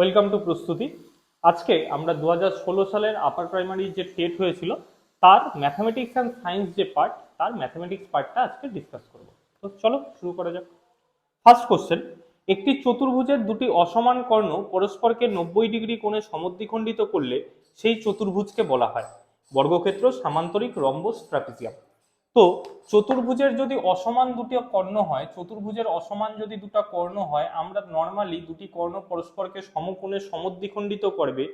Welcome to প্রস্তুতি। আজকে আমরা 2016 সালের আপার প্রাইমারি যে টেট হয়েছিল তার ম্যাথমেটিক্স অ্যান্ড সায়েন্স যে পার্ট, তার ম্যাথমেটিক্স পার্টটা আজকে ডিসকাস করব। তো চলো শুরু করা যাক। ফার্স্ট কোশ্চেন, একটি চতুর্ভুজের দুটি অসমান কর্ণ পরস্পরকে 90 ডিগ্রি কোণে সমদ্বিখণ্ডিত করলে সেই চতুর্ভুজকে বলা হয় বর্গক্ষেত্র, সামান্তরিক, রম্বস, ট্রাপিজিয়াম। তো চতুর্ভুজের যদি অসমান দুটি কর্ণ হয়, চতুর্ভুজের অসমান যদি দুটো কর্ণ হয়, আমরা নর্মালি দুটি কর্ণ পরস্পরকে সমকোণে সমদ্বিখণ্ডিত করবে।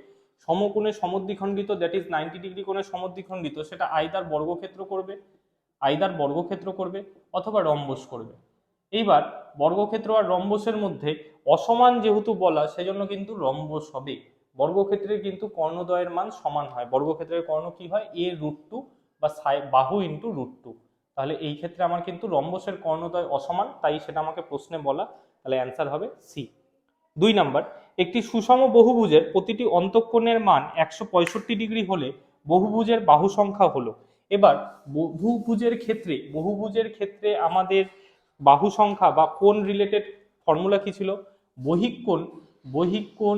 সমকোণে সমদ্বিখণ্ডিত, দ্যাট ইজ 90 ডিগ্রি কোণে সমদ্বিখণ্ডিত, সেটা আইদার বর্গক্ষেত্র করবে অথবা রম্বস করবে। এইবার বর্গক্ষেত্র আর রম্বসের মধ্যে অসমান যেহেতু বলা, সেজন্য কিন্তু রম্বস হবে। বর্গক্ষেত্রের কিন্তু কর্ণদ্বয়ের মান সমান হয়। বর্গক্ষেত্রের কর্ণ কি হয়? a√2 বা বাহু ইন্টু √2। তাহলে এই ক্ষেত্রে আমার কিন্তু রম্বসের কর্ণদ্বয় অসমান, তাই সেটা আমাকে প্রশ্নে বলা। তাহলে অ্যান্সার হবে সি। 2 নাম্বার, একটি সুষম বহুভুজের প্রতিটি অন্তঃকোণের মান 165 ডিগ্রি হলে বহুভুজের বাহু সংখ্যা হলো। এবার বহুভুজের ক্ষেত্রে আমাদের বাহু সংখ্যা বা কোণ রিলেটেড ফর্মুলা কি ছিল? বহিঃকোণ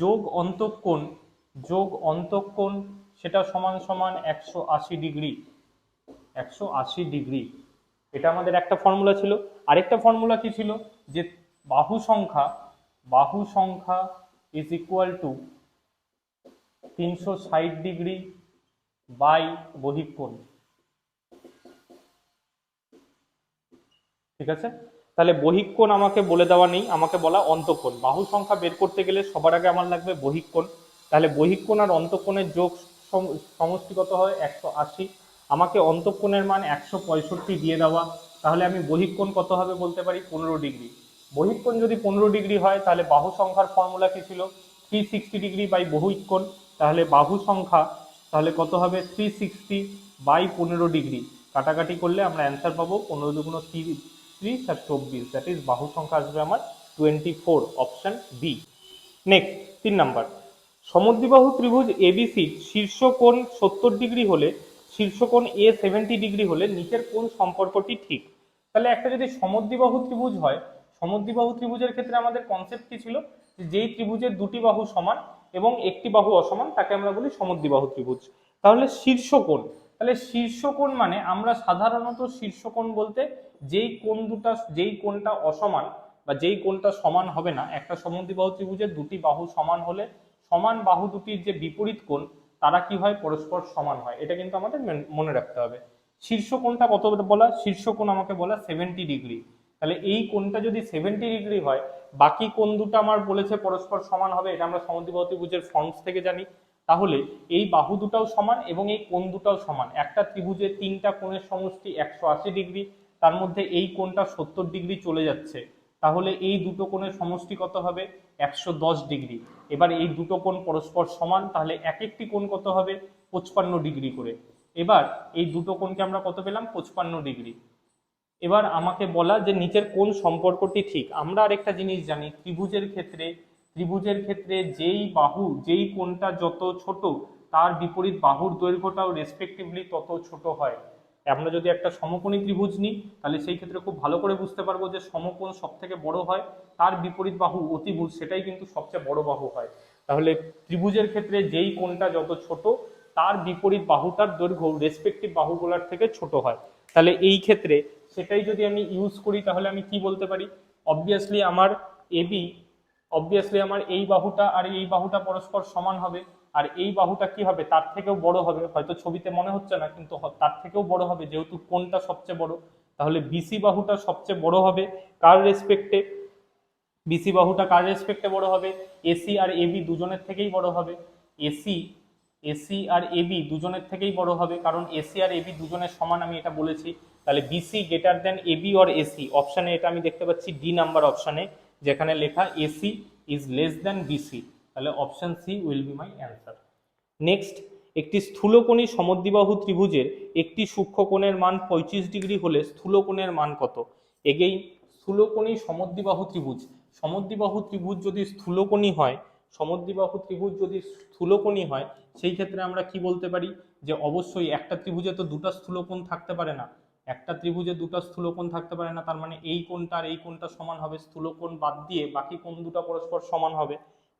যোগ অন্তঃকোণ সেটা সমান সমান 180 ডিগ্রি। 180 ডিগ্রি, এটা আমাদের একটা ফর্মুলা ছিল। আরেকটা ফর্মুলা কি ছিল? যে বাহু সংখ্যা is equal to 360 degree by বহিঃকোণ। ঠিক আছে, তাহলে বহিঃকোণ আমাকে বলে দেওয়া নেই, আমাকে বলা অন্তঃকোণ। বাহু সংখ্যা বের করতে গেলে সবার আগে আমার লাগবে বহিঃকোণ। তাহলে বহিঃকোণ আর অন্তঃকোণের যোগ সমষ্টি কত হয়? 180। আমাকে অন্তঃকোণের মান 165 দিয়ে দেওয়া, তাহলে আমি বহিঃকোণ কত হবে বলতে পারি? 15 ডিগ্রি। বহিঃকোণ যদি 15 ডিগ্রি হয়, তাহলে বাহু সংখ্যার ফর্মুলা কি ছিল? 360 ডিগ্রি বাই বহিঃকোণ। তাহলে বাহু সংখ্যা তাহলে কত হবে? 360 বাই 15 ডিগ্রি। কাটাকাটি করলে আমরা অ্যান্সার পাবো 15 দুগুণ 30 আর 24, দ্যাট ইজ বাহু সংখ্যা আসবে আমার 24, অপশন বি। নেক্সট 3 নাম্বার, সমদ্বিবাহু ত্রিভুজ এবিসি শীর্ষ কোণ 70 ডিগ্রি হলে, শীর্ষকোণ এ 70 ডিগ্রি হলে নিচের কোন সম্পর্কটি ঠিক? তাহলে একটা যদি সমদ্বিবাহু ত্রিভুজ হয়, সমদ্বিবাহু ত্রিভুজের ক্ষেত্রে আমাদের কনসেপ্ট কি ছিল? যেই ত্রিভুজের দুটি বাহু সমান এবং একটি বাহু অসমান, তাকে আমরা বলি সমদ্বিবাহু ত্রিভুজ। তাহলে শীর্ষকোণ, তাহলে শীর্ষকোণ মানে আমরা সাধারণত শীর্ষকোণ বলতে যেই কোণটা অসমান বা যেই কোণটা সমান হবে না, একটা সমদ্বিবাহু ত্রিভুজের দুটি বাহু সমান হলে সমান বাহু দুটির যে বিপরীত কোণ তারা কি হয়? পরস্পর সমান হয়। এটা কিন্তু আমাদের মনে রাখতে হবে। শীর্ষ কোণটা কত বলা? শীর্ষ কোণ আমাকে বলা 70 ডিগ্রি। তাহলে এই কোণটা যদি 70 ডিগ্রি হয়, বাকি কোণ দুটো আমার বলেছে পরস্পর সমান হবে, এটা আমরা সমদ্বিবাহু ত্রিভুজের ফর্মস থেকে জানি। তাহলে এই বাহু দুটাও সমান এবং এই কোণ দুটাও সমান। একটা ত্রিভুজের তিনটা কোণের সমষ্টি 180 ডিগ্রি, তার মধ্যে এই কোণটা 70 ডিগ্রি চলে যাচ্ছে, তাহলে এই দুটো কোণের সমষ্টি কত হবে? 110 ডিগ্রি। এবার এই দুটো কোণ পরস্পর সমান, তাহলে এক একটি কোণ কত হবে? 55 ডিগ্রি করে। এবার এই দুটো কোণকে আমরা কত পেলাম? 55 ডিগ্রি। এবার আমাকে বলা যে নিচের কোন সম্পর্কটি ঠিক। আমরা আরেকটা জিনিস জানি, ত্রিভুজের ক্ষেত্রে যেই কোণটা যত ছোট, তার বিপরীত বাহুর দৈর্ঘ্যটাও রেসপেক্টিভলি তত ছোট হয়। আমরা যদি একটা সমকোণী ত্রিভুজ নিই, তাহলে সেই ক্ষেত্রে খুব ভালো করে বুঝতে পারবো যে সমকোণ সব থেকে বড় হয়, তার বিপরীত বাহু অতিভুজ সেটাই কিন্তু সবচেয়ে বড় বাহু হয়। তাহলে ত্রিভুজের ক্ষেত্রে যেই কোণটা যত ছোট, তার বিপরীত বাহুটার দৈর্ঘ্য রেসপেক্টিভ বাহুগুলোর থেকে ছোট হয়। তাহলে এই ক্ষেত্রে সেটাই যদি আমি ইউজ করি, তাহলে আমি কি বলতে পারি? অবভিয়াসলি আমার এবি আমার এই বাহুটা আর এই বাহুটা পরস্পর সমান হবে, আর এই বাহুটা কি হবে? তার থেকেও বড় হবে। হয়তো ছবিতে মনে হচ্ছে না, কিন্তু তার থেকেও বড় হবে, যেহেতু কোণটা সবচেয়ে বড়। তাহলে বিসি বাহুটা সবচেয়ে বড় হবে কার রেসপেক্টে? বিসি বাহুটা কার রেসপেক্টে বড় হবে? এসি আর এবি দুজনের থেকেই বড় হবে। এসি এসি আর এবি দুজনের থেকেই বড় হবে, কারণ এসি আর এবি দুজনের সমান, আমি এটা বলেছি। তাহলে BC greater than AB or AC, অপশানে এটা আমি দেখতে পাচ্ছি ডি নাম্বার অপশানে, যেখানে লেখা AC is less than BC. তাহলে option C will be my answer. Next, একটি স্থূলকোণী সমদ্বিবাহু ত্রিভুজের একটি সূক্ষ্মকোণের মান 35 ডিগ্রি হলে স্থূলকোণের মান কত? এগেইন স্থূলকোণী সমদ্বিবাহু ত্রিভুজ যদি স্থূলকোণী হয়, সেই ক্ষেত্রে আমরা কি বলতে পারি? যে অবশ্যই একটা ত্রিভুজে তো দুটো স্থূলকোণ থাকতে পারে না। তার মানে এই কোণটা আর এই কোণটা সমান হবে, স্থূলকোণ বাদ দিয়ে বাকি কোণ দুটো পরস্পর সমান হবে।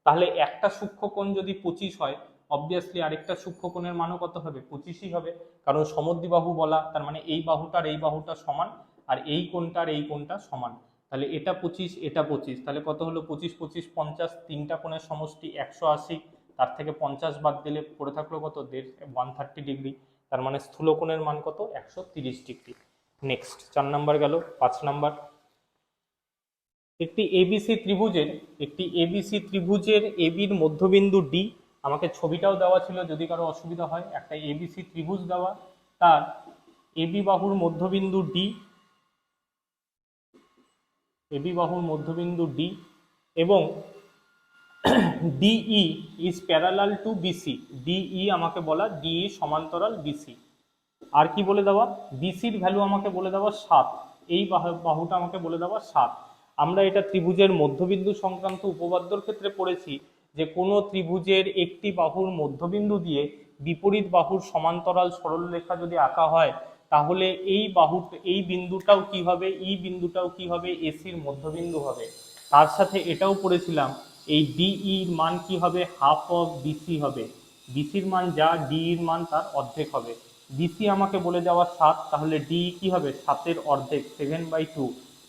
তাহলে একটা সূক্ষ্মকোণ যদি 25 হয়, অবভিয়াসলি আরেকটা সূক্ষ্মকোণের মানও কত হবে? 25ই হবে, কারণ সমদ্বিবাহু বলা, তার মানে এই বাহুটার এই বাহুটা সমান, আর এই কোণটার এই কোণটা সমান। তাহলে এটা 25, এটা 25, তাহলে কত হলো? 25 25 50, তিনটা কোণের সমষ্টি 180, তার থেকে 50 বাদ দিলে পড়ে থাকলো কত? 130 ডিগ্রি। তার মানে স্থূলকোণের মান কত? 130 ডিগ্রি। নেক্সট 4 নাম্বার গেল। 5 নাম্বার, একটি এবিসি ত্রিভুজের এবির মধ্যবিন্দু ডি, আমাকে ছবিটাও দেওয়া ছিল যদি কারো অসুবিধা হয়। একটা এবিসি ত্রিভুজ দেওয়া, তার এবি বাহুর মধ্যবিন্দু ডি, এবি বাহুর মধ্যবিন্দু ডি, এবং DE is parallel to BC. DE আমাকে বলা, ডিই সমান্তরাল বিসি। আর কি বলে দেওয়া? বিসির ভ্যালু আমাকে বলে দেওয়া 7, এই বাহুটা আমাকে বলে দেওয়া 7। আমরা এটা ত্রিভুজের মধ্যবিন্দু সংক্রান্ত উপপাদ্যর ক্ষেত্রে পড়েছি যে কোনো ত্রিভুজের একটি বাহুর মধ্যবিন্দু দিয়ে বিপরীত বাহুর সমান্তরাল সরলরেখা যদি আঁকা হয়, তাহলে এই বিন্দুটাও কি হবে? এই বিন্দুটাও কি হবে? এসির মধ্যবিন্দু হবে। তার সাথে এটাও পড়েছিলাম এই ডিইর মান কি হবে? হাফ অফ বিসি হবে। বিসির মান যা, ডিইর মান তার অর্ধেক হবে। বিসি আমাকে বলে দেওয়া 7, তাহলে ডি কি হবে? 7-এর অর্ধেক, 7/2,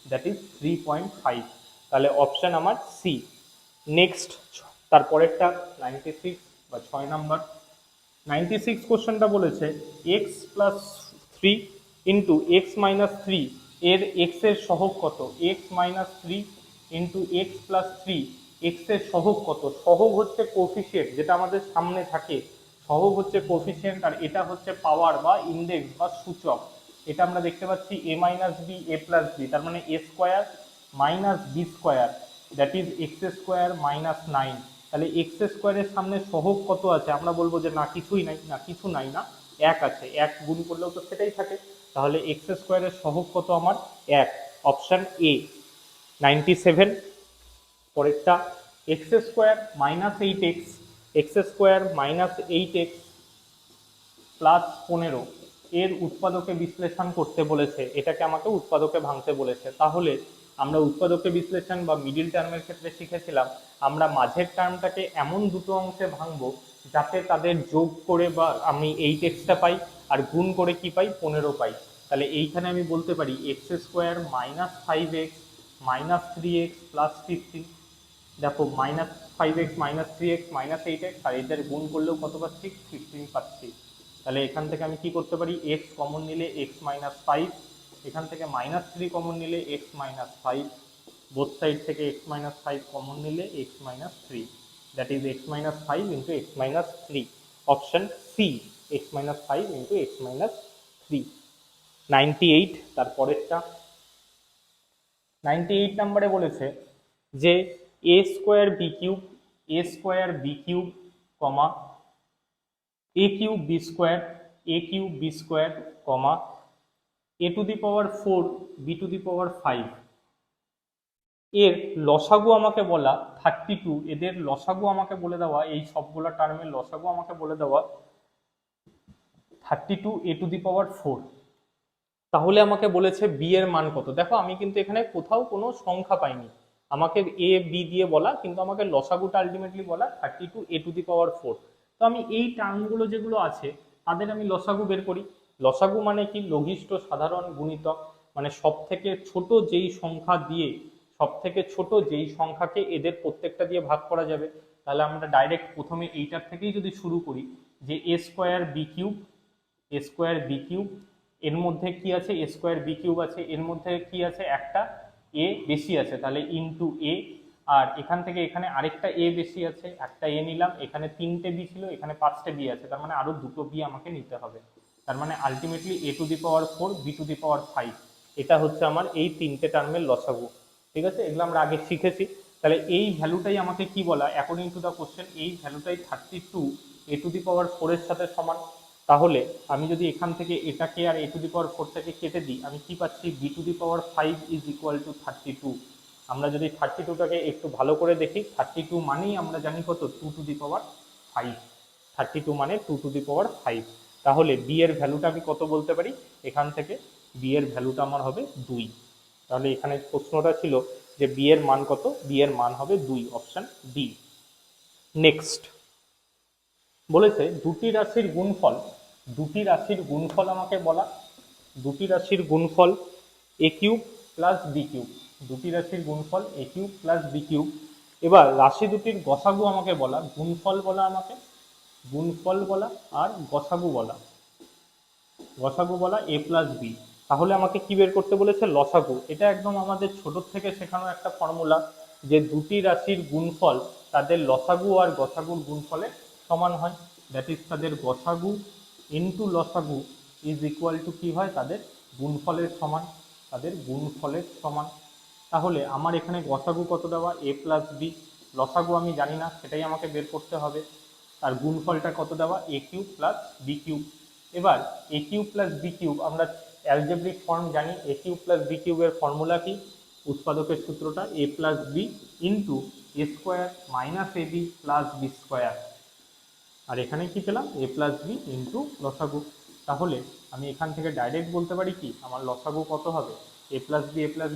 দ্যাট ইজ 3.5। তাহলে অপশন আমার সি। নেক্সট, তারপরেরটা 96 বা 6 নাম্বার। 96 কোশ্চেনটা বলেছে x plus 3 into x minus 3 এর এক্স এর সহগ কত? X minus 3 into x plus 3, x এর সহগ কত? সহগ হচ্ছে কোফিসিয়েন্ট, যেটা আমাদের সামনে থাকে, সহগ হচ্ছে কোফিসিয়েন্ট, আর এটা হচ্ছে পাওয়ার বা ইন্ডেক্স বা সূচক। এটা আমরা দেখতে পাচ্ছি A minus B A plus B, তার মানে A square minus B square, that is X square minus 9। তাহলে এক্স স্কোয়ারের সামনে সহগ কত আছে? আমরা বলবো যে না কিছুই নাই, না কিছু নাই, না 1 আছে, 1 গুণ করলেও তো সেটাই থাকে। তাহলে এক্স স্কোয়ারের সহগ কত আমার? 1, অপশন এ 97। পরেরটা x square minus 8x, x square minus 8x plus 15 এর উৎপাদকে বিশ্লেষণ করতে বলেছে। এটাকে আমাকে উৎপাদকে ভাঙতে বলেছে। তাহলে আমরা উৎপাদকে বিশ্লেষণ বা মিডিল টার্মের ক্ষেত্রে শিখেছিলাম আমরা মাঝের টার্মটাকে এমন দুটো অংশে ভাঙবো যাতে তাদের যোগ করে বা আমি 8xটা পাই, আর গুণ করে কি পাই? 15 পাই। তাহলে এইখানে আমি বলতে পারি x square minus 5x minus 3x plus 15। দেখো -5x -3x -8x, আর এদের গুণ করলেও কত পাচ্ছি? 15 পাচ্ছি। তাহলে এখান থেকে আমি কি করতে পারি? x কমন নিলে x -5, এখান থেকে -3 কমন নিলে x -5, বোথ সাইড থেকে x -5 কমন নিলে x -3, that is x -5 into x -3, option C, x -5 into x -3। 98, তারপরেরটা 98 নম্বরে বলেছে যে A square B cube, A square B cube, comma A cube B square, A cube B square, comma A to the power 4 B to the power 5 এর লসাগু আমাকে বলা 32। এদের লসাগু আমাকে বলে দেওয়া, এই সবগুলা টার্মের লসাগু আমাকে বলে দেওয়া 32 এ টু দি পাওয়ার 4। তাহলে আমাকে বলেছে বি এর মান কত? দেখো আমি কিন্তু এখানে কোথাও কোনো সংখ্যা পাইনি, আমাকে এ বি দিয়ে বলা, কিন্তু আমাকে লসাগুটা আলটিমেটলি বলা 32 এ টু দি পাওয়ার 4। তো আমি এই টার্মগুলো যেগুলো আছে তাদের আমি লসাগু বের করি। লসাগু মানে কি? লঘিষ্ঠ সাধারণ গুণিতক, মানে সব থেকে ছোট যেই সংখ্যা দিয়ে, সব থেকে ছোট যেই সংখ্যাকে এদের প্রত্যেকটা দিয়ে ভাগ করা যাবে। তাহলে আমরা ডাইরেক্ট প্রথমে এইটার থেকেই যদি শুরু করি যে A square B cube, A square B cube, এর মধ্যে কি আছে? এ স্কোয়ার বি কিউব আছে, এর মধ্যে কি আছে? একটা এ বেশি আছে, তাহলে ইনটু এ, আর এখান থেকে এখানে আরেকটা এ বেশি আছে, একটা এ নিলাম, এখানে 3টে বি ছিল, এখানে 5টে বি আছে, তার মানে আরো 2টো বি আমাকে নিতে হবে। তার মানে ultimately A to the power 4 B to the power 5, এটা হচ্ছে আমার এই 3টে টার্মের লসাগু। ঠিক আছে, এগুলো আমরা আগে শিখেছি। তাহলে এই ভ্যালুটাই আমাকে কি বলা অ্যাকর্ডিং টু দ্য কোশ্চেন? এই ভ্যালুটাই 32 এ টু দি পাওয়ার 4 এর সাথে সমান। তাহলে আমি যদি এখান থেকে এটাকে আর এ টু দি পাওয়ার 4টাকে কেটে দিই, আমি কি পাচ্ছি? B to the power 5 is equal to 32। আমরা যদি 32টাকে একটু ভালো করে দেখি, 32 মানেই আমরা জানি কত? 2 টু দি পাওয়ার 5। 32 মানে 2 টু দি পাওয়ার 5। তাহলে বি এর ভ্যালুটা আমি কত বলতে পারি? এখান থেকে বি এর ভ্যালুটা আমার হবে 2। তাহলে এখানে প্রশ্নটা ছিল যে বি এর মান কত? বি এর মান হবে 2, অপশন ডি। নেক্সট বলেছে দুটি রাশির গুণফল আমাকে বলা, দুটি রাশির গুণফল এ কিউব প্লাস বি কিউব, দুটি রাশির গুণফল এ কিউব প্লাস বি কিউব। এবার রাশি দুটির গসাগু আমাকে বলা, গুণফল বলা আমাকে, গুণফল বলা আর গসাগু বলা এ প্লাস বি। তাহলে আমাকে কি বের করতে বলেছে? লসাগু। এটা একদম আমাদের ছোট থেকে শেখানো একটা ফর্মুলা, যে দুটি রাশির গুণফল তাদের লসাগু আর গসাগুর গুণফলের সমান হয়। দ্যাট ইজ তাদের গসাগু ইন্টু লসাগু ইজ ইকুয়াল টু কি হয়? তাদের গুণফলের সমান, তাদের গুণফলের সমান। তাহলে আমার এখানে গসাগু কত দেওয়া? এ প্লাস বি। লসাগু আমি জানি না, সেটাই আমাকে বের করতে হবে। আর গুণফলটা কত দেওয়া? এ কিউব প্লাস বি কিউব। এবার এ কিউব প্লাস বি কিউব আমরা অ্যালজেব্রিক ফর্ম জানি। এ কিউব প্লাস বি কিউবের ফর্মুলা কি? উৎপাদকের সূত্রটা এ plus B into A square minus A B plus B square. আর এখানে কি পেলাম? এ প্লাস বি ইন্টু লসাগু। তাহলে আমি এখান থেকে ডাইরেক্ট বলতে পারি কি আমার লসাগু কত হবে? এ প্লাস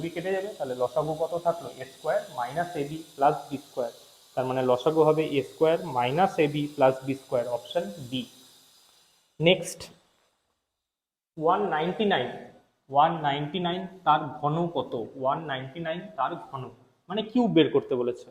বি কেটে যাবে, তাহলে লসাগু কত থাকলো? A square minus A B plus B square. তার মানে লসাগু হবে A square minus A B plus B square, option D. Next 199, 199 তার ঘন কত? 199 তার ঘন মানে কিউব বের করতে বলেছে।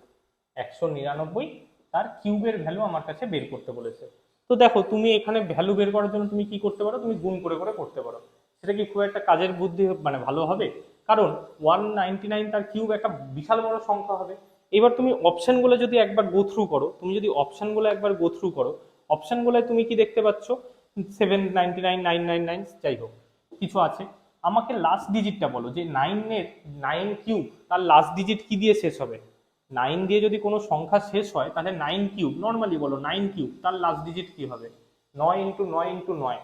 199 তার কিউবের ভ্যালু আমার কাছে বের করতে বলেছে। তো দেখো, তুমি এখানে ভ্যালু বের করার জন্য তুমি কি করতে পারো? তুমি গুণ করে করে করতে পারো। সেটা কি খুব একটা কাজের বুদ্ধি মানে ভালো হবে? কারণ 199 তার কিউব একটা বিশাল বড় সংখ্যা হবে। এবার তুমি অপশনগুলো যদি একবার গো থ্রু করো, অপশনগুলোয় তুমি কি দেখতে পাচ্ছ? 799, 999 যাই হোক কিছু আছে। আমাকে লাস্ট ডিজিটটা বলো, যে 9 কিউব তার লাস্ট ডিজিট কি দিয়ে শেষ হবে? 9 দিয়ে যদি কোনো সংখ্যা শেষ হয় তাহলে 9 কিউব, নর্মালি বলো 9 কিউব তার লাস্ট ডিজিট কি হবে? 9 × 9 × 9,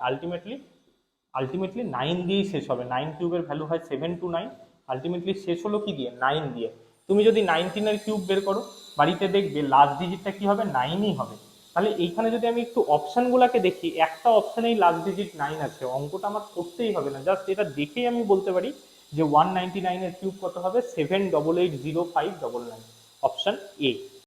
আলটিমেটলি 9 দিয়েই শেষ হবে। 9 কিউবের ভ্যালু হয় 729, আলটিমেটলি শেষ হলো কি দিয়ে? 9 দিয়ে। তুমি যদি 19 এর কিউব বের করো বাড়িতে, দেখবে লাস্ট ডিজিটটা কি হবে? 9ই হবে। তাহলে এইখানে যদি আমি একটু অপশনগুলোকে দেখি, একটা অপশনেই লাস্ট ডিজিট 9 আছে, অঙ্কটা আমার করতেই হবে না, জাস্ট এটা দেখেই আমি বলতে পারি যে 199 এর কিউব কত হবে? 7880599, অপশন এ।